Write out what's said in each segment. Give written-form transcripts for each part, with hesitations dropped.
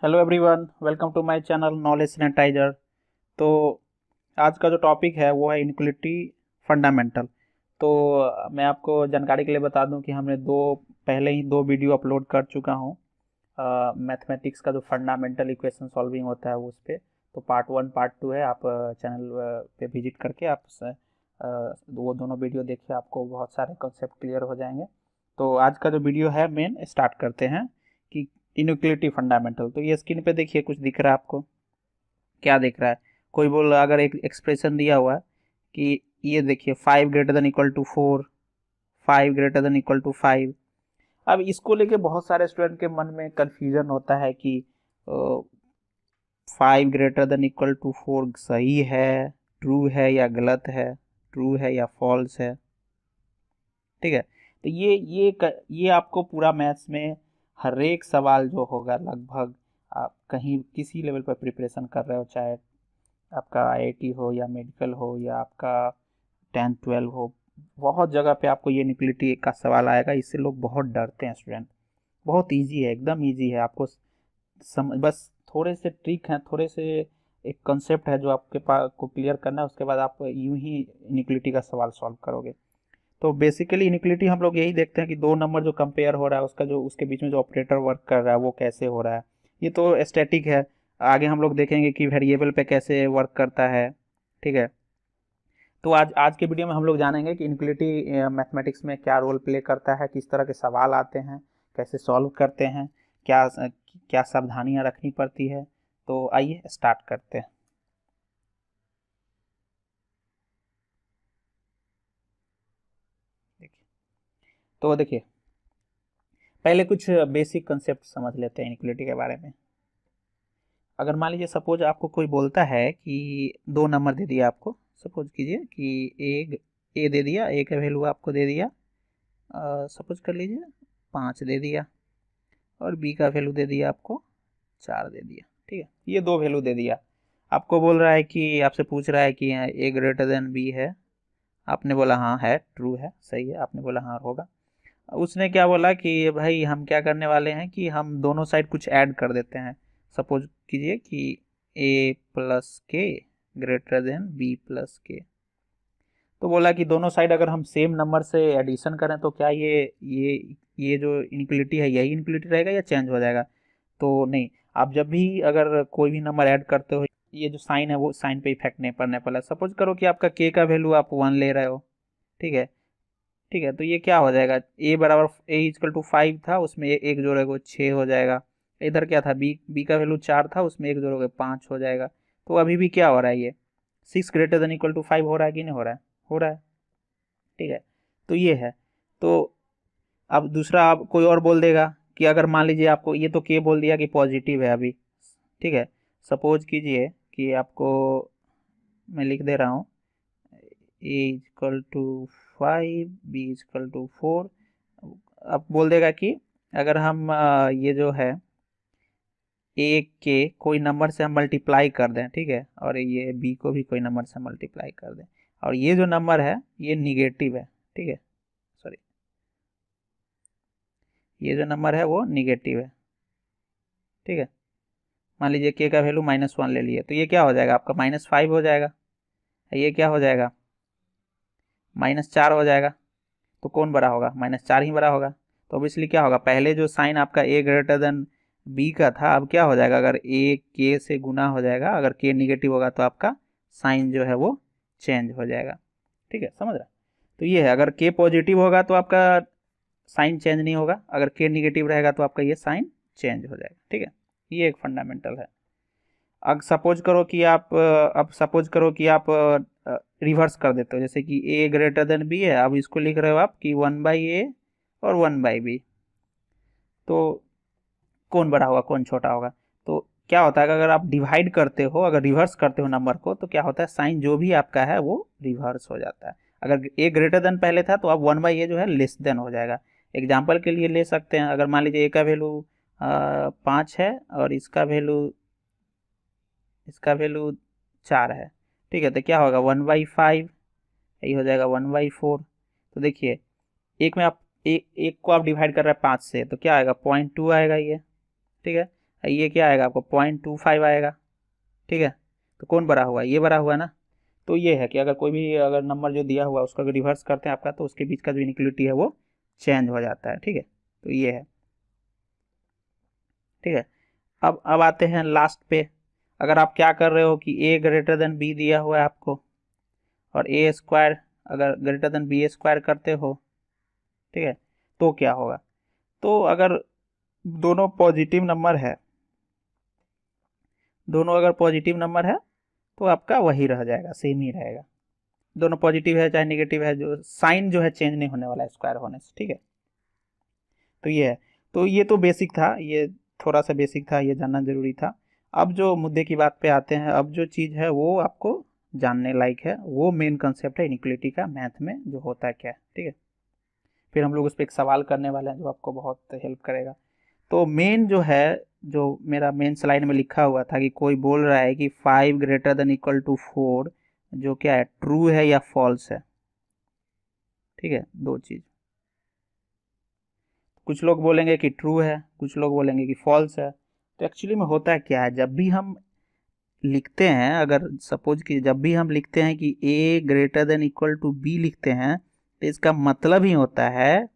Hello everyone, welcome to my channel knowledge sanitiser. तो आज का जो टॉपिक है वो है इनइक्वालिटी फंडामेंटल। तो मैं आपको जानकारी के लिए बता दूं कि हमने पहले ही दो वीडियो अपलोड कर चुका हूं मैथमेटिक्स का जो फंडामेंटल इक्वेशन सॉल्विंग होता है उस पे। तो पार्ट 1 पार्ट 2 है। आप चैनल पे विजिट करके वो दोनों वीडियो देखिए, आपको बहुत सारे कॉन्सेप्ट क्लियर हो जाएंगे। तो आज का जो वीडियो है मेन स्टार्ट करते हैं कि इनइक्वालिटी फंडामेंटल। तो ये स्क्रीन पे देखिए, कुछ दिख रहा है आपको? क्या दिख रहा है? कोई बोल रहा, अगर एक एक्सप्रेशन दिया हुआ है कि ये देखिए 5 > 4, 5 > 5। अब इसको लेके बहुत सारे स्टूडेंट के मन में कंफ्यूजन होता है कि 5 > 4 सही है, ट्रू है या गलत है, ट्रू है या फॉल्स है। ठीक है, तो ये आपको पूरा मैथ्स में हर एक सवाल जो होगा लगभग, आप कहीं किसी लेवल पर प्रिपरेशन कर रहे हो, चाहे आपका आईआईटी हो या मेडिकल हो या आपका 10th 12 हो, बहुत जगह पे आपको ये इनइक्वालिटी का सवाल आएगा। इससे लोग बहुत डरते हैं स्टूडेंट। बहुत इजी है, एकदम इजी है। आपको बस थोड़े से ट्रिक हैं, थोड़े से एक कंसेप्ट है जो आपके पास को क्लियर करना है, उसके बाद आप यूं ही इनइक्वालिटी का सवाल सॉल्व करोगे। तो बेसिकली इनइक्वालिटी हम लोग यही देखते हैं कि दो नंबर जो कंपेयर हो रहा है उसका जो उसके बीच में जो ऑपरेटर वर्क कर रहा है वो कैसे हो रहा है। ये तो स्टैटिक है। आगे हम लोग देखेंगे कि वेरिएबल पे कैसे वर्क करता है। ठीक है, तो आज आज के वीडियो में हम लोग जानेंगे कि इनइक्वालिटी मैथमेटिक्स में क्या रोल प्ले करता है, किस तरह के सवाल आते हैं, कैसे सॉल्व करते हैं, क्या क्या सावधानियां रखनी पड़ती है। तो आइए स्टार्ट करते हैं। देखिए, तो देखिए, पहले कुछ बेसिक कंसेप्ट समझ लेते हैं इनइक्वालिटी के बारे में। अगर मान लीजिए सपोज आपको कोई बोलता है कि दो नंबर दे दिया आपको, सपोज कीजिए कि एक ए दे दिया, ए का वैल्यू आपको दे दिया, सपोज कर लीजिए 5 दे दिया, और बी का वैल्यू दे दिया आपको 4 दे दिया। ठीक है, ये दो वैल्यू दे दिया। आपको बोल रहा है कि आपसे पूछ रहा है कि ए ग्रेटर देन बी है। आपने बोला हाँ है, ट्रू है, सही है, आपने बोला हाँ होगा। उसने क्या बोला कि भाई हम क्या करने वाले हैं कि हम दोनों साइड कुछ ऐड कर देते हैं। सपोज कीजिए कि ए प्लस के ग्रेटर देन बी प्लस के। तो बोला कि दोनों साइड अगर हम सेम नंबर से एडिशन करें तो क्या ये जो इनइक्वालिटी है यही इनइक्वालिटी रहेगा या चेंज हो जाएगा? तो नहीं, आप जब भी अगर कोई भी नंबर ऐड करते हो, ये जो साइन है वो साइन पे इफेक्ट नहीं पड़ने वाला। सपोज करो कि आपका के का वैल्यू आप 1 ले रहे हो। ठीक है, ठीक है, तो ये क्या हो जाएगा? ए बराबर A = 5 था, उसमें एक जोड़ोगे 6 हो जाएगा। इधर क्या था? बी का वैल्यू 4 था, उसमें एक जोड़ोगे 5 हो जाएगा। तो अभी भी क्या हो रहा है? ये 6 > 5 हो रहा है कि नहीं हो रहा है? हो रहा है। ठीक है, तो ये है। तो अब दूसरा आप कोई और बोल देगा कि अगर मान लीजिए आपको ये तो के बोल दिया कि पॉजिटिव है अभी। ठीक है, सपोज कीजिए कि आपको मैं लिख दे रहा हूँ A = 5, B = 4। अब बोल देगा कि अगर हम ये जो है ए के कोई नंबर से हम मल्टीप्लाई कर दें, ठीक है, और ये बी को भी कोई नंबर से मल्टीप्लाई कर दें, और ये जो नंबर है ये निगेटिव है। ठीक है, सॉरी, ये जो नंबर है वो निगेटिव है। ठीक है, मान लीजिए के का वैल्यू -1 ले लिए, तो ये क्या हो जाएगा? आपका -5 हो जाएगा। ये क्या हो जाएगा? -4 हो जाएगा। तो कौन बड़ा होगा? -4 ही बड़ा होगा। तो ऑब्वियसली क्या होगा? पहले जो साइन आपका ए ग्रेटर देन बी का था, अब क्या हो जाएगा? अगर ए के से गुना हो जाएगा, अगर के निगेटिव होगा तो आपका साइन जो है वो चेंज हो जाएगा। ठीक है, समझ रहा? तो ये है, अगर के पॉजिटिव होगा तो आपका साइन चेंज नहीं होगा, अगर के निगेटिव रहेगा तो आपका ये साइन चेंज हो जाएगा। ठीक है, ये एक फंडामेंटल है। अब सपोज करो कि आप रिवर्स कर देते हो, जैसे कि ए ग्रेटर देन बी है, अब इसको लिख रहे हो आप कि 1/a और 1/b। तो कौन बड़ा होगा, कौन छोटा होगा? तो क्या होता है कि अगर आप डिवाइड करते हो, अगर रिवर्स करते हो नंबर को, तो क्या होता है? साइन जो भी आपका है वो रिवर्स हो जाता है। अगर ए ग्रेटर देन पहले था तो अब 1/a जो है लेस देन हो जाएगा। एग्जाम्पल के लिए ले सकते हैं, अगर मान लीजिए ए का वैल्यू 5 है और इसका वैल्यू 4 है। ठीक है, तो क्या होगा? 1/5, यही हो जाएगा 1/4। तो देखिए, एक में आप एक को आप डिवाइड कर रहे हैं 5 से, तो क्या आएगा? 0.2 आएगा ये। ठीक है, ये क्या आएगा आपको 0.25 आएगा, ठीक है। तो कौन बड़ा हुआ, ये बड़ा हुआ ना। तो ये है कि अगर कोई भी अगर नंबर जो दिया हुआ उसका अगर रिवर्स करते हैं आपका, तो उसके बीच का जो इनइक्वालिटी है वो चेंज हो जाता है, ठीक है। तो ये है, ठीक है। अब आते हैं लास्ट पे। अगर आप क्या कर रहे हो कि a ग्रेटर देन b दिया हुआ है आपको, और a स्क्वायर अगर ग्रेटर देन b स्क्वायर करते हो, ठीक है, तो क्या होगा। तो अगर दोनों पॉजिटिव नंबर है, दोनों अगर पॉजिटिव नंबर है तो आपका वही रह जाएगा, सेम ही रहेगा। दोनों पॉजिटिव है चाहे नेगेटिव है, जो साइन जो है चेंज नहीं होने वाला है स्क्वायर होने से, ठीक है। तो ये है। तो ये तो बेसिक था, ये थोड़ा सा बेसिक था, ये जानना जरूरी था। अब जो मुद्दे की बात पे आते हैं, अब जो चीज़ है वो आपको जानने लायक है, वो मेन कंसेप्ट है इनइक्वालिटी का मैथ में जो होता है क्या है, ठीक है। फिर हम लोग उस पर एक सवाल करने वाले हैं जो आपको बहुत हेल्प करेगा। तो मेन जो है, जो मेरा मेन स्लाइड में लिखा हुआ था कि कोई बोल रहा है कि 5 ग्रेटर देन इक्वल टू 4 जो क्या है, ट्रू है या फॉल्स है, ठीक है। दो चीज़, कुछ लोग बोलेंगे कि ट्रू है, कुछ लोग बोलेंगे कि फॉल्स है। तो एक्चुअली में होता है क्या है, जब भी हम लिखते हैं, अगर सपोज कि जब भी हम लिखते हैं कि a greater than equal to b लिखते हैं, तो इसका मतलब ही होता है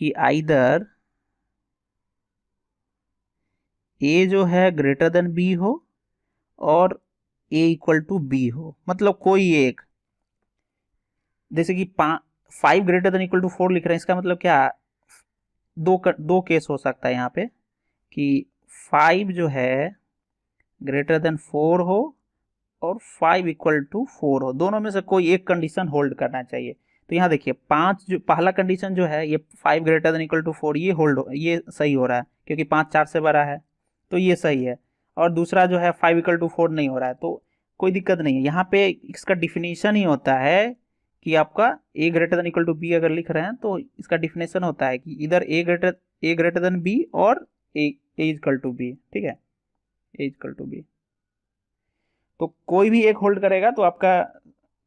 कि आइदर a जो है ग्रेटर देन b हो और a इक्वल टू b हो, मतलब कोई एक। जैसे कि 5 ग्रेटर देन इक्वल टू 4 लिख रहे हैं, इसका मतलब क्या, दो केस हो सकता है यहाँ पे कि 5 जो है ग्रेटर देन 4 हो और 5 इक्वल टू 4 हो, दोनों में से कोई एक कंडीशन होल्ड करना चाहिए। तो यहाँ देखिए 5 जो पहला कंडीशन जो है, ये 5 ग्रेटर देन इक्वल टू 4, ये ये सही हो रहा है क्योंकि 5 4 से बड़ा है, तो ये सही है। और दूसरा जो है 5 इक्वल टू 4 नहीं हो रहा है, तो कोई दिक्कत नहीं है। यहाँ पे इसका डिफिनीशन ही होता है कि आपका a greater than equal to b अगर लिख रहे हैं तो इसका डिफिनेशन होता है कि इधर a ग्रेटर देन b और a इक्वल टू b, ठीक है, a इक्वल टू b। तो कोई भी एक होल्ड करेगा तो आपका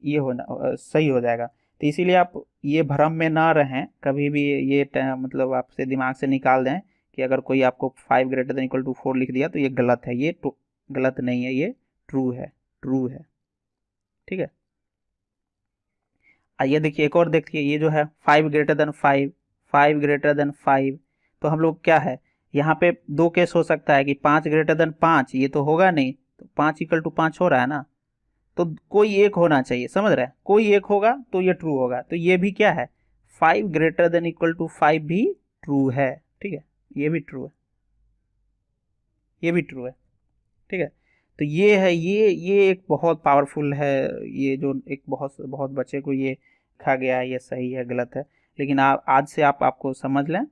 ये होना सही हो जाएगा। तो इसीलिए आप ये भ्रम में ना रहें कभी भी, ये मतलब आपसे दिमाग से निकाल दें कि अगर कोई आपको 5 ग्रेटर देन इक्वल टू 4 लिख दिया तो ये गलत है, ये गलत नहीं है, ये ट्रू है, ट्रू है, ठीक है। आइए देखिए एक और देखिए, ये जो है 5 ग्रेटर देन 5, 5 ग्रेटर देन 5, तो हम लोग क्या है, यहाँ पे दो केस हो सकता है कि 5 ग्रेटर देन 5, ये तो होगा नहीं, तो 5 इक्वल टू 5 हो रहा है ना, तो कोई एक होना चाहिए, समझ रहे हैं, कोई एक होगा तो ये ट्रू होगा। तो ये भी क्या है, 5 ग्रेटर देन इक्वल टू 5 भी ट्रू है, ठीक है, ये भी ट्रू है, ये भी ट्रू है, ठीक है। तो ये है, ये एक बहुत पावरफुल है, ये जो एक बहुत बहुत बच्चे को ये लिखा गया है, ये सही है गलत है, लेकिन आप आज से आपको समझ लें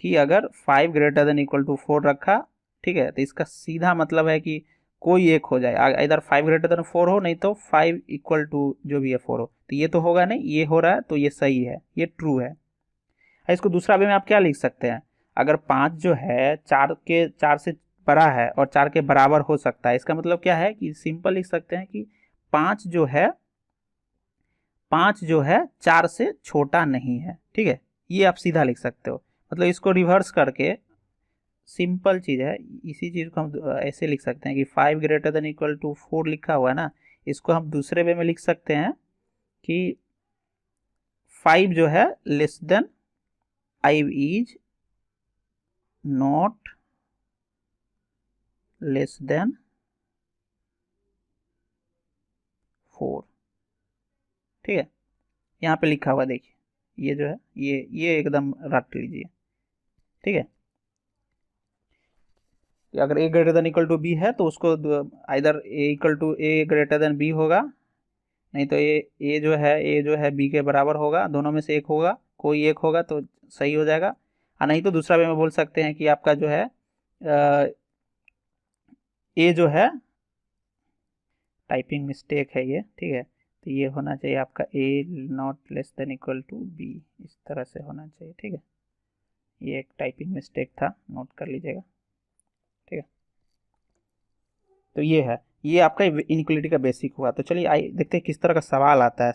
कि अगर 5 ग्रेटर देन इक्वल टू 4 रखा, ठीक है, तो इसका सीधा मतलब है कि कोई एक हो जाए, इधर 5 ग्रेटर देन 4 हो, नहीं तो 5 इक्वल टू जो भी है 4 हो, तो ये तो होगा नहीं, ये हो रहा है तो ये सही है, ये ट्रू है। इसको दूसरा वे में आप क्या लिख सकते हैं, अगर 5 जो है 4 से बड़ा है और 4 के बराबर हो सकता है, इसका मतलब क्या है कि सिंपल लिख सकते हैं कि 5 जो है 4 से छोटा नहीं है, ठीक है, ये आप सीधा लिख सकते हो। मतलब इसको रिवर्स करके सिंपल चीज़ है, इसी चीज़ को हम ऐसे लिख सकते हैं कि 5 ग्रेटर देन इक्वल टू 4 लिखा हुआ है ना, इसको हम दूसरे वे में लिख सकते हैं कि 5 जो है less than 5 is not less then 4, ठीक है। यहाँ पे लिखा हुआ देखिए, ये जो है ये एकदम रट लीजिए, ठीक है। अगर a greater than equal to b है तो उसको इधर a equal to a greater than b होगा, नहीं तो a जो है b के बराबर होगा, दोनों में से एक होगा, कोई एक होगा तो सही हो जाएगा। और नहीं तो दूसरा वे में बोल सकते हैं कि आपका जो है a जो है, टाइपिंग मिस्टेक है ये, ठीक है, तो ये होना चाहिए आपका a not less than equal to b, इस तरह से होना चाहिए, ठीक है। ये एक टाइपिंग मिस्टेक था, नोट कर लीजिएगा, ठीक है। तो ये है, ये आपका इनइक्वालिटी का बेसिक हुआ। तो चलिए आइए देखते हैं किस तरह का सवाल आता है।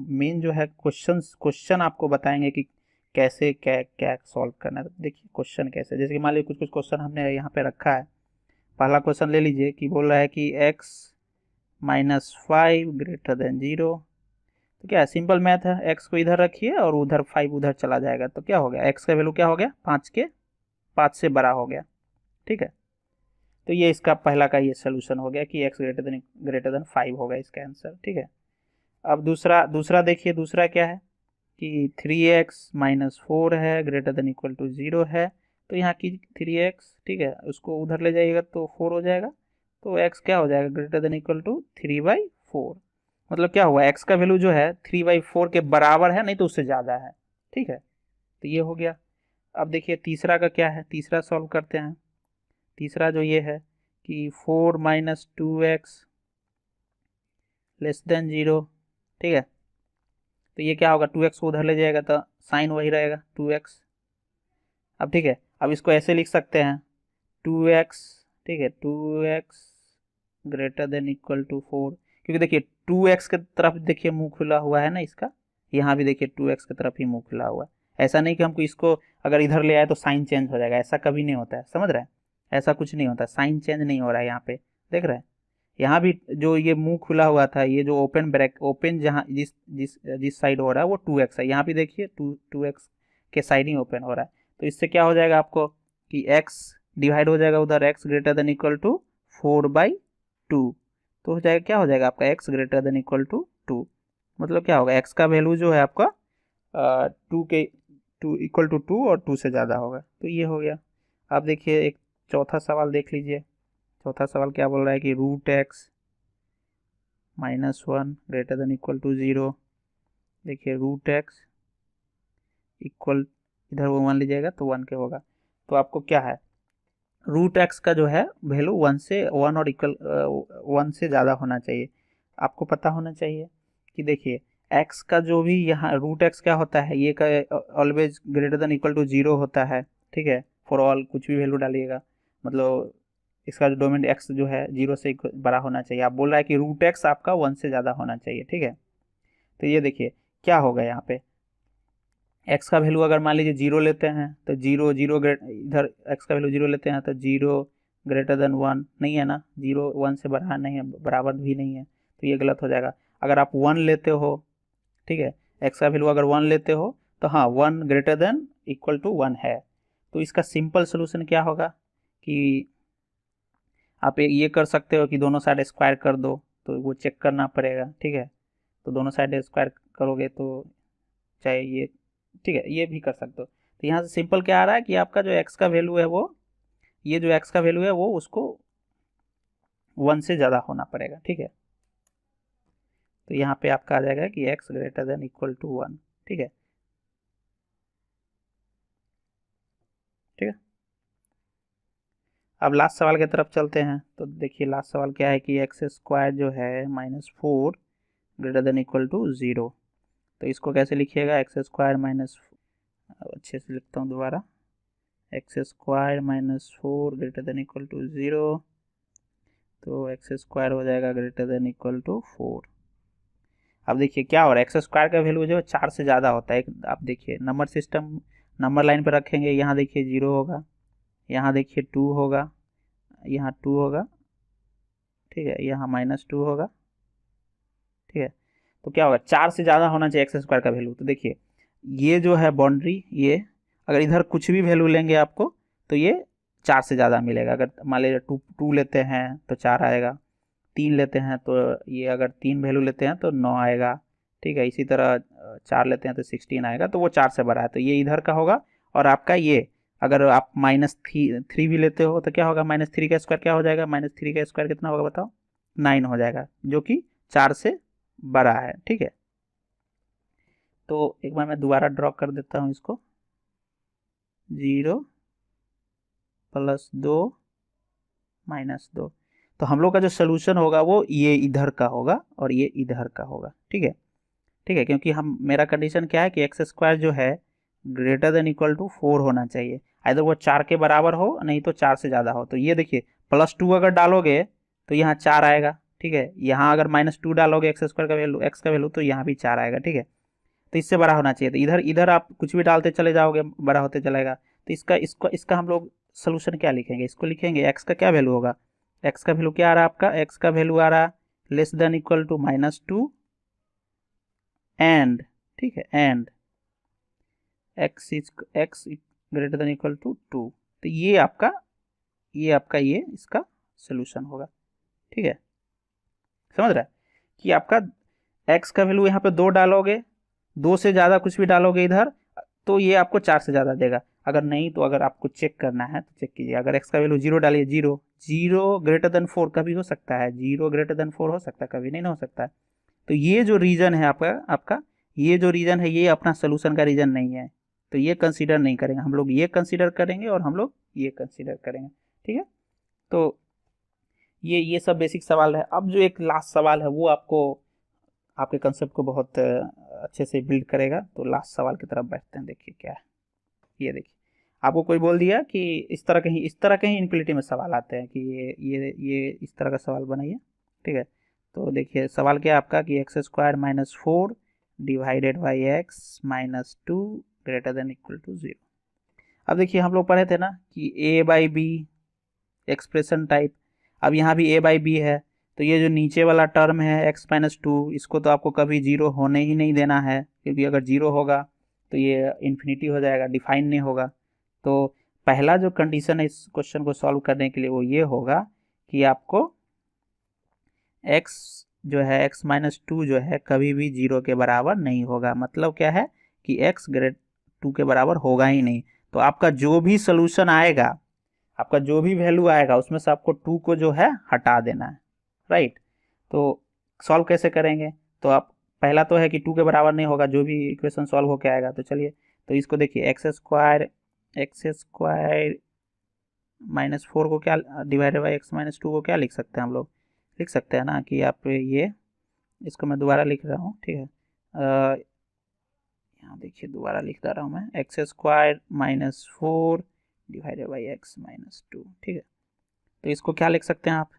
मेन जो है क्वेश्चन आपको बताएंगे कि कैसे क्या क्या सॉल्व करना है। तो देखिए क्वेश्चन कैसे, जैसे कि मान लीजिए कुछ कुछ क्वेश्चन हमने यहाँ पे रखा है। पहला क्वेश्चन ले लीजिए कि बोल रहा है कि x -5 ग्रेटर देन 0। तो क्या है, सिंपल मैथ है, x को इधर रखिए और उधर 5 उधर चला जाएगा, तो क्या हो गया, x का वैल्यू क्या हो गया, 5 से बड़ा हो गया। ठीक है, तो ये इसका पहला का ये सोल्यूशन हो गया कि x ग्रेटर देन 5 होगा इसका आंसर। ठीक है, अब दूसरा देखिए, दूसरा क्या है कि 3x -4 है ग्रेटर देन इक्वल टू 0 है। तो यहाँ की 3x, ठीक है, उसको उधर ले जाइएगा तो 4 हो जाएगा, तो x क्या हो जाएगा, ग्रेटर देन इक्वल टू 3/4। मतलब क्या हुआ, x का वैल्यू जो है 3/4 के बराबर है, नहीं तो उससे ज़्यादा है। ठीक है, तो ये हो गया। अब देखिए तीसरा का क्या है, तीसरा सॉल्व करते हैं। तीसरा जो ये है कि 4 - 2x लेस देन 0। ठीक है, तो ये क्या होगा, 2x को उधर ले जाएगा तो साइन वही रहेगा 2x। अब ठीक है, अब इसको ऐसे लिख सकते हैं 2x, ठीक है, 2x greater than equal to 4, क्योंकि देखिए 2x के तरफ देखिए मुंह खुला हुआ है ना इसका, यहाँ भी देखिए 2x की तरफ ही मुंह खुला हुआ है। ऐसा नहीं कि हमको इसको अगर इधर ले आए तो साइन चेंज हो जाएगा, ऐसा कभी नहीं होता है, समझ रहे हैं, ऐसा कुछ नहीं होता, साइन चेंज नहीं हो रहा है यहाँ पे, देख रहे हैं। यहाँ भी जो ये मुंह खुला हुआ था, ये जो ओपन जहाँ जिस साइड हो रहा है वो 2x है, यहाँ भी देखिए 2x के साइड ही ओपन हो रहा है। तो इससे क्या हो जाएगा आपको कि x डिवाइड हो जाएगा उधर, x greater than equal to 4/2। तो हो जाएगा, क्या हो जाएगा आपका x greater than equal to 2। मतलब क्या होगा, x का वैल्यू जो है आपका 2 इक्वल टू 2 और 2 से ज़्यादा होगा। तो ये हो गया। आप देखिए एक चौथा सवाल देख लीजिए। चौथा सवाल क्या बोल रहा है कि √x -1 greater than equal to 0। देखिए √x इक्वल, इधर वो 1 लीजिएगा तो 1 के होगा। तो आपको क्या है, √x का जो है वैल्यू 1 और इक्वल 1 से ज़्यादा होना चाहिए। आपको पता होना चाहिए कि देखिए x का जो भी यहाँ √x क्या होता है, ये का always greater than equal to 0 होता है। ठीक है, फॉर ऑल कुछ भी वैल्यू डालिएगा, मतलब इसका जो डोमेन x जो है 0 से बड़ा होना चाहिए। आप बोल रहा है कि √x आपका 1 से ज़्यादा होना चाहिए। ठीक है, तो ये देखिए क्या होगा यहाँ पे, x का वैल्यू अगर मान लीजिए 0 लेते हैं तो 0 इधर x का वैल्यू 0 लेते हैं तो 0 ग्रेटर देन 1 नहीं है ना, 0 1 से बड़ा नहीं है, बराबर भी नहीं है, तो ये गलत हो जाएगा। अगर आप 1 लेते हो, ठीक है, x का वैल्यू अगर 1 लेते हो तो हाँ 1 ग्रेटर देन इक्वल टू 1 है। तो इसका सिंपल सोल्यूशन क्या होगा कि आप ये कर सकते हो कि दोनों साइड स्क्वायर कर दो, तो वो चेक करना पड़ेगा। ठीक है, तो दोनों साइड स्क्वायर करोगे तो चाहे ये, ठीक है, ये भी कर सकते हो। तो यहाँ से सिंपल क्या आ रहा है कि आपका जो x का वैल्यू है वो, ये जो x का वैल्यू है वो उसको 1 से ज़्यादा होना पड़ेगा। ठीक है, तो यहाँ पे आपका आ जाएगा कि x greater than equal to 1। ठीक है, ठीक है, अब लास्ट सवाल की तरफ चलते हैं। तो देखिए लास्ट सवाल क्या है कि x² जो है -4 ग्रेटर देन इक्वल टू 0। तो इसको कैसे लिखिएगा, x² अच्छे से लिखता हूँ दोबारा, x² -4 greater than equal to 0। तो x² हो जाएगा ग्रेटर देन इक्वल टू 4। अब देखिए क्या हो रहा है, x² का वैल्यू जो है 4 से ज़्यादा होता है। आप देखिए नंबर सिस्टम, नंबर लाइन पर रखेंगे, यहाँ देखिए 0 होगा, यहाँ देखिए 2 होगा, यहाँ 2 होगा, ठीक है, यहाँ -2 होगा। ठीक है, तो क्या होगा, 4 से ज़्यादा होना चाहिए x² का वैल्यू। तो देखिए ये जो है बाउंड्री, ये अगर इधर कुछ भी वैल्यू लेंगे आपको तो ये 4 से ज़्यादा मिलेगा। अगर मान लीजिए 2 लेते हैं तो 4 आएगा, 3 लेते हैं तो ये, अगर 3 वैल्यू लेते हैं तो 9 आएगा। ठीक है, इसी तरह 4 लेते हैं तो 16 आएगा, तो वो 4 से बड़ा है, तो ये इधर का होगा। और आपका ये अगर आप -3 भी लेते हो तो क्या होगा, -3 का स्क्वायर क्या हो जाएगा, -3 का स्क्वायर कितना होगा बताओ, 9 हो जाएगा, जो कि 4 से बड़ा है। ठीक है, तो एक बार मैं दोबारा ड्रॉ कर देता हूँ इसको, 0 + 2 -2। तो हम लोग का जो सोल्यूशन होगा वो ये इधर का होगा और ये इधर का होगा। ठीक है, ठीक है, क्योंकि हम, मेरा कंडीशन क्या है कि x² जो है ग्रेटर देन इक्वल टू 4 होना चाहिए, इधर वो 4 के बराबर हो, नहीं तो 4 से ज़्यादा हो। तो ये देखिए +2 अगर डालोगे तो यहाँ 4 आएगा। ठीक है, यहाँ अगर -2 डालोगे x² का वैल्यू, x का वैल्यू, तो यहाँ भी 4 आएगा। ठीक है, तो इससे बड़ा होना चाहिए। तो इधर इधर आप कुछ भी डालते चले जाओगे, बड़ा होते चलेगा। तो इसका हम लोग सोल्यूशन क्या लिखेंगे, इसको लिखेंगे एक्स का क्या वैल्यू होगा, एक्स का वैल्यू क्या आ रहा है आपका, एक्स का वैल्यू आ रहा less than equal to -2 and, ठीक है, and x greater than equal to 2। तो ये आपका ये इसका सोल्यूशन होगा। ठीक है, समझ रहा है कि आपका x का वैल्यू यहाँ पे 2 डालोगे, 2 से ज़्यादा कुछ भी डालोगे इधर तो ये आपको 4 से ज़्यादा देगा। अगर नहीं तो अगर आपको चेक करना है तो चेक कीजिए। अगर x का वैल्यू 0 डालिए, 0 ग्रेटर देन 4 कभी हो सकता है, 0 ग्रेटर देन 4 हो सकता है, कभी नहीं ना हो सकता है। तो ये जो रीजन है आपका ये जो रीजन है ये अपना सोल्यूशन का रीजन नहीं है, तो ये कंसीडर नहीं करेंगे हम लोग, ये कंसीडर करेंगे और हम लोग ये कंसीडर करेंगे। ठीक है, तो ये सब बेसिक सवाल है। अब जो एक लास्ट सवाल है वो आपको आपके कंसेप्ट को बहुत अच्छे से बिल्ड करेगा। तो लास्ट सवाल की तरफ बैठते हैं। देखिए क्या है, ये देखिए आपको कोई बोल दिया कि इस तरह के ही इनक्वलिटी में सवाल आते हैं कि ये इस तरह का सवाल बनाइए। ठीक है, तो देखिए सवाल क्या है आपका कि x² - 4 divided by x - 2 greater than equal to 0। अब देखिए हम लोग पढ़े थे ना कि a/b एक्सप्रेशन टाइप, अब यहाँ भी a/b है, तो ये जो नीचे वाला टर्म है x - 2 इसको तो आपको कभी 0 होने ही नहीं देना है, क्योंकि अगर 0 होगा तो ये इन्फिनिटी हो जाएगा, डिफाइन नहीं होगा। तो पहला जो कंडीशन है इस क्वेश्चन को सॉल्व करने के लिए वो ये होगा कि आपको x जो है x - 2 जो है कभी भी 0 के बराबर नहीं होगा। मतलब क्या है कि x ग्रेटर 2 के बराबर होगा ही नहीं। तो आपका जो भी सोल्यूशन आएगा, आपका जो भी वैल्यू आएगा उसमें से आपको 2 को जो है हटा देना है, राइट। तो सॉल्व कैसे करेंगे, तो आप पहला तो है कि 2 के बराबर नहीं होगा जो भी इक्वेशन सॉल्व होके आएगा। तो चलिए, तो इसको देखिए x² -4 को क्या डिवाइडेड बाई x - 2 को क्या लिख सकते हैं हम लोग, लिख सकते हैं ना कि आप ये, इसको मैं दोबारा लिख रहा हूँ। ठीक है, यहाँ देखिए दोबारा लिख दे रहा हूँ मैं, x² -4 डिवाइडेड बाई x - 2। ठीक है, तो इसको क्या लिख सकते हैं आप,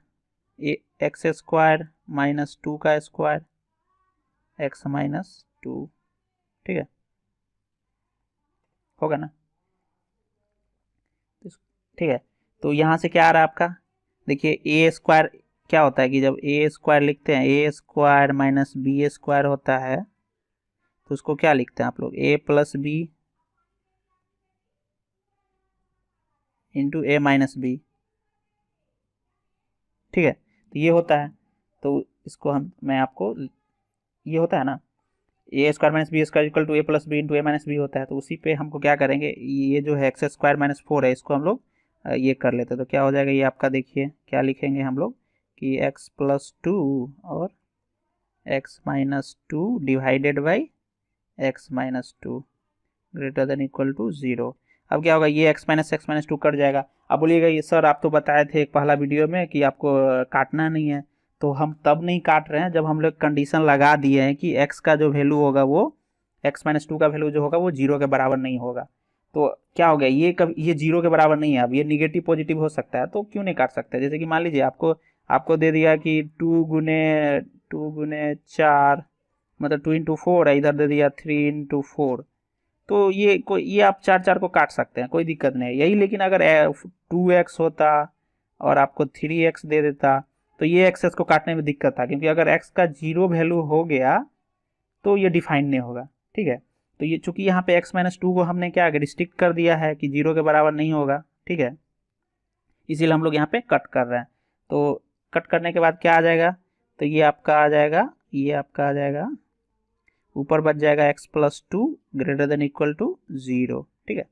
x² - 2 का स्क्वायर x - 2। ठीक है, होगा ना। ठीक है, तो यहाँ से क्या आ रहा है आपका, देखिए a² क्या होता है कि जब a² लिखते हैं, a² - b² होता है, तो उसको क्या लिखते हैं आप लोग, a + b into a - b। ठीक है, तो ये होता है, तो इसको मैं आपको, ये होता है ना a² - b² equal to a + b into a - b होता है। तो उसी पे हमको क्या करेंगे, ये जो है x² - 4 है इसको हम लोग ये कर लेते हैं। तो क्या हो जाएगा ये आपका, देखिए क्या लिखेंगे हम लोग कि x + 2 और x - 2 divided by x - 2 greater than equal to 0। अब क्या होगा, ये x - 2 कट जाएगा। अब बोलिएगा ये सर आप तो बताए थे एक पहला वीडियो में कि आपको काटना नहीं है, तो हम तब नहीं काट रहे हैं जब हम लोग कंडीशन लगा दिए हैं कि x का जो वैल्यू होगा वो x - 2 का वैल्यू जो होगा वो 0 के बराबर नहीं होगा। तो क्या हो गया, ये 0 के बराबर नहीं है, अब ये निगेटिव पॉजिटिव हो सकता है, तो क्यों नहीं काट सकते। जैसे कि मान लीजिए आपको दे दिया कि 2 गुने 4 मतलब 2 × 4 है, इधर दे दिया 3 × 4, तो ये आप 4 को काट सकते हैं, कोई दिक्कत नहीं है यही। लेकिन अगर 2x होता और आपको 3x दे देता तो ये एक्सेस को काटने में दिक्कत था, क्योंकि अगर x का 0 वैल्यू हो गया तो ये डिफाइन नहीं होगा। ठीक है, तो ये चूंकि यहाँ पे x - 2 को हमने क्या रिस्ट्रिक्ट कर दिया है कि 0 के बराबर नहीं होगा, ठीक है, इसीलिए हम लोग यहाँ पे कट कर रहे हैं। तो कट करने के बाद क्या आ जाएगा, तो ये आपका आ जाएगा ऊपर बच जाएगा x + 2 greater than equal to 0। ठीक है,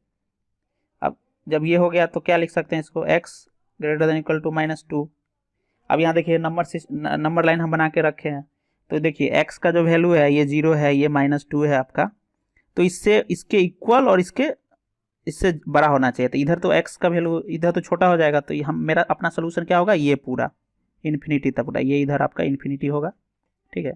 अब जब ये हो गया तो क्या लिख सकते हैं इसको, x greater than equal to -2। अब यहाँ देखिए नंबर लाइन हम बना के रखे हैं, तो देखिए x का जो वैल्यू है ये 0 है, ये -2 है आपका, तो इसके इक्वल और इससे बड़ा होना चाहिए। तो इधर तो x का वैल्यू इधर तो छोटा हो जाएगा, तो हम मेरा अपना सोल्यूशन क्या होगा, ये पूरा इन्फिनिटी तक पूरा, ये इधर आपका इन्फिनिटी होगा। ठीक है,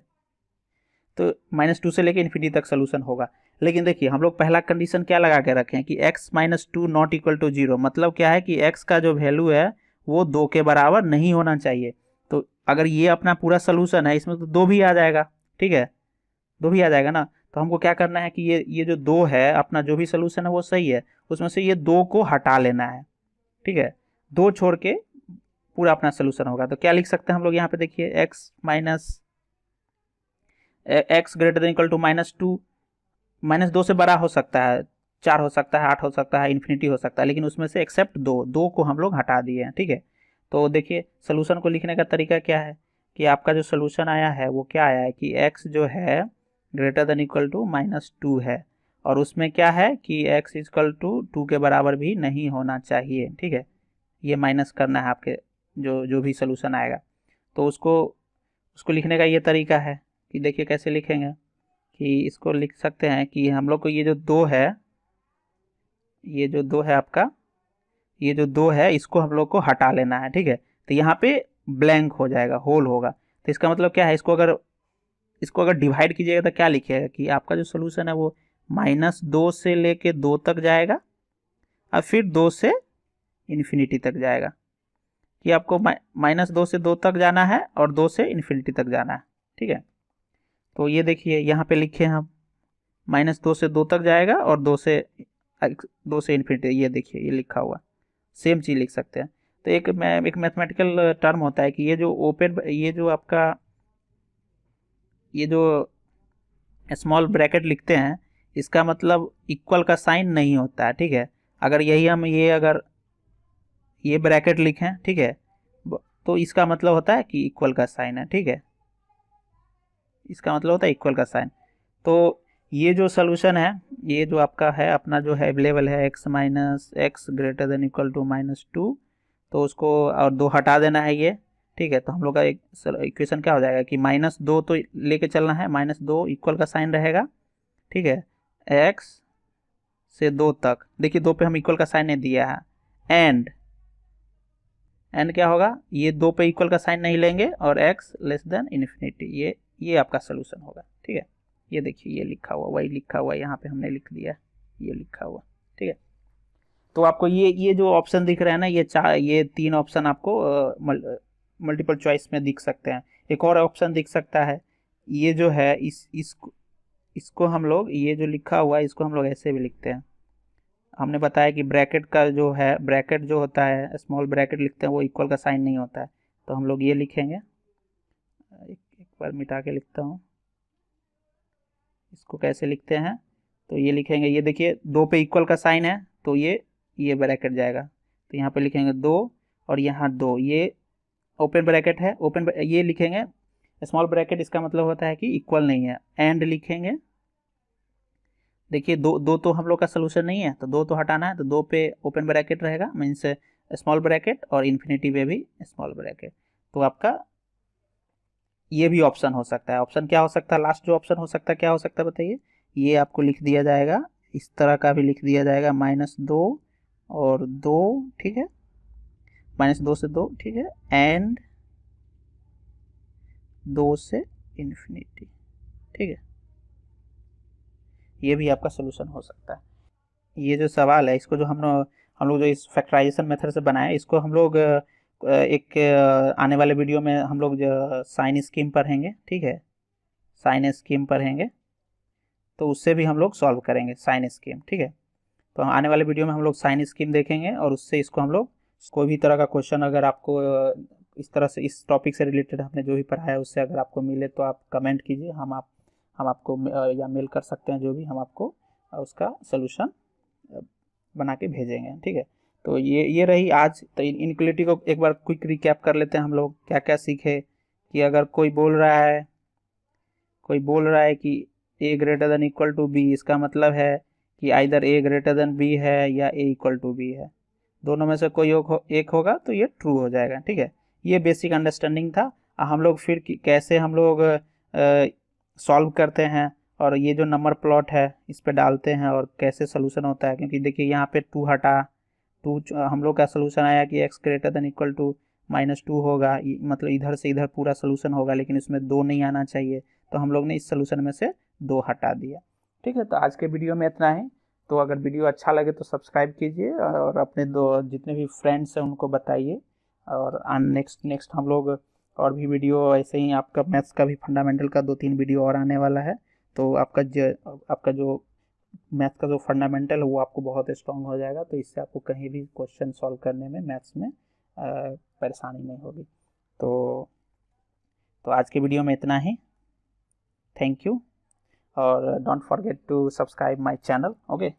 तो -2 से लेके इन्फिनिटी तक सोल्यूशन होगा। लेकिन देखिए हम लोग पहला कंडीशन क्या लगा के रखे हैं कि x - 2 नॉट इक्वल टू 0, मतलब क्या है कि x का जो वैल्यू है वो 2 के बराबर नहीं होना चाहिए। तो अगर ये अपना पूरा सोल्यूशन है, इसमें तो 2 भी आ जाएगा। ठीक है, 2 भी आ जाएगा ना, तो हमको क्या करना है कि ये जो 2 है, अपना जो भी सोल्यूशन है वो सही है, उसमें से ये 2 को हटा लेना है, ठीक है। 2 छोड़ के पूरा अपना सोल्यूशन होगा। तो क्या लिख सकते हैं हम लोग यहाँ पे, देखिए x greater than equal to -2, -2 से बड़ा हो सकता है, 4 हो सकता है, 8 हो सकता है, इन्फिनिटी हो सकता है, लेकिन उसमें से एक्सेप्ट 2 को हम लोग हटा दिए हैं, ठीक है। तो देखिए सोल्यूशन को लिखने का तरीका क्या है कि आपका जो सोल्यूशन आया है वो क्या आया है कि x जो है ग्रेटर देन इक्वल टू -2 है, और उसमें क्या है कि x इक्वल टू 2 के बराबर भी नहीं होना चाहिए, ठीक है। ये माइनस करना है आपके जो भी सोल्यूशन आएगा। तो उसको लिखने का ये तरीका है कि देखिए कैसे लिखेंगे कि इसको लिख सकते हैं कि हम लोग को ये जो 2 है, ये जो 2 है आपका, ये जो 2 है इसको हम लोग को हटा लेना है, ठीक है। तो यहाँ पे ब्लैंक हो जाएगा, होल होगा। तो इसका मतलब क्या है, इसको अगर डिवाइड कीजिएगा तो क्या लिखिएगा कि आपका जो सोल्यूशन है वो -2 से लेके 2 तक जाएगा और फिर 2 से इन्फिनिटी तक जाएगा, कि आपको -2 से 2 तक जाना है और 2 से इन्फिनिटी तक जाना है, ठीक है। तो ये देखिए यहाँ पे लिखे हम -2 से 2 तक जाएगा और 2 से इन्फिनिटी, ये देखिए ये लिखा हुआ, सेम चीज़ लिख सकते हैं। तो एक मैथमेटिकल टर्म होता है कि ये जो आपका ये जो स्मॉल ब्रैकेट लिखते हैं, इसका मतलब इक्वल का साइन नहीं होता है, ठीक है। अगर यही हम अगर ये ब्रैकेट लिखें, ठीक है, तो इसका मतलब होता है कि इक्वल का साइन है, ठीक है। इसका मतलब होता है इक्वल का साइन। तो ये जो सोल्यूशन है, ये जो आपका है अपना जो है अवेलेबल है x greater than equal to -2, तो उसको और 2 हटा देना है ये, ठीक है। तो हम लोग का एक इक्वेशन क्या हो जाएगा कि -2 तो लेके चलना है, -2 इक्वल का साइन रहेगा, ठीक है। x से 2 तक, देखिए 2 पे हम इक्वल का साइन नहीं दिया है, एंड क्या होगा, ये 2 पे इक्वल का साइन नहीं लेंगे और x लेस देन इन्फिनिटी, ये आपका सोल्यूशन होगा, ठीक है। ये देखिए ये लिखा हुआ, वही लिखा हुआ यहाँ पे हमने लिख दिया, ये लिखा हुआ, ठीक है। तो आपको ये जो ऑप्शन दिख रहा है ना, ये 3 ऑप्शन आपको मल्टीपल चॉइस में दिख सकते हैं। एक और ऑप्शन दिख सकता है, ये जो है इसको हम लोग, ये जो लिखा हुआ है इसको हम लोग ऐसे भी लिखते हैं। हमने बताया कि ब्रैकेट का जो है, ब्रैकेट जो होता है स्मॉल ब्रैकेट लिखते हैं वो इक्वल का साइन नहीं होता है, तो हम लोग ये लिखेंगे, एक बार मिटा के लिखता हूँ, इसको कैसे लिखते हैं, तो ये लिखेंगे, ये देखिए 2 पे इक्वल का साइन है तो ये ब्रैकेट जाएगा, तो यहाँ पे लिखेंगे 2 और यहाँ 2, ये ओपन ब्रैकेट है, ये लिखेंगे स्मॉल ब्रैकेट, इसका मतलब होता है कि इक्वल नहीं है, एंड लिखेंगे। देखिए 2 तो हम लोग का सोल्यूशन नहीं है, तो 2 तो हटाना है, तो 2 पे ओपन ब्रैकेट रहेगा, मीन्स स्मॉल ब्रैकेट, और इन्फिनिटी पे भी स्मॉल ब्रैकेट। तो आपका ये भी ऑप्शन हो सकता है। ऑप्शन क्या हो सकता है, लास्ट जो ऑप्शन हो सकता है क्या हो सकता है बताइए, ये आपको लिख दिया जाएगा, इस तरह का भी लिख दिया जाएगा, -2 और 2, ठीक है, -2 से 2, ठीक है, एंड 2 से इन्फिनिटी, ठीक है। ये भी आपका सोल्यूशन हो सकता है। ये जो सवाल है इसको जो हम लोग जो इस फैक्टराइजेशन मेथड से बनाए, इसको हम लोग एक आने वाले वीडियो में हम लोग साइन स्कीम पढ़ेंगे, ठीक है, साइन स्कीम पढ़ेंगे, तो उससे भी हम लोग सॉल्व करेंगे साइन स्कीम, ठीक है। तो आने वाले वीडियो में हम लोग साइन स्कीम देखेंगे और उससे इसको हम लोग कोई भी तरह का क्वेश्चन अगर आपको इस तरह से इस टॉपिक से रिलेटेड हमने जो भी पढ़ाया है उससे अगर आपको मिले तो आप कमेंट कीजिए, हम आपको या मेल कर सकते हैं, जो भी हम आपको उसका सोल्यूशन बना के भेजेंगे, ठीक है। तो ये रही आज। तो इनइक्वालिटी को एक बार क्विक रिकैप कर लेते हैं हम लोग, क्या क्या सीखे कि अगर कोई बोल रहा है कि a greater than equal to b, इसका मतलब है कि either a greater than b है या a इक्वल टू b है, दोनों में से कोई एक होगा तो ये ट्रू हो जाएगा, ठीक है। ये बेसिक अंडरस्टैंडिंग था। हम लोग फिर कैसे हम लोग सॉल्व करते हैं और ये जो नंबर प्लॉट है इस पे डालते हैं और कैसे सोल्यूशन होता है, क्योंकि देखिए यहाँ पे 2 हटा, 2 हम लोग का सोल्यूशन आया कि x greater than equal to -2 होगा, मतलब इधर से इधर पूरा सोल्यूशन होगा, लेकिन इसमें 2 नहीं आना चाहिए, तो हम लोग ने इस सोल्यूशन में से 2 हटा दिया, ठीक है। तो आज के वीडियो में इतना ही। तो अगर वीडियो अच्छा लगे तो सब्सक्राइब कीजिए और अपने जितने भी फ्रेंड्स हैं उनको बताइए, और नेक्स्ट हम लोग और भी वीडियो ऐसे ही, आपका मैथ्स का भी फंडामेंटल का 2-3 वीडियो और आने वाला है, तो आपका जो मैथ का जो फंडामेंटल है वो आपको बहुत स्ट्रांग हो जाएगा। तो इससे आपको कहीं भी क्वेश्चन सॉल्व करने में मैथ्स में परेशानी नहीं होगी। तो आज के वीडियो में इतना ही। थैंक यू, और don't forget to subscribe my channel. Okay.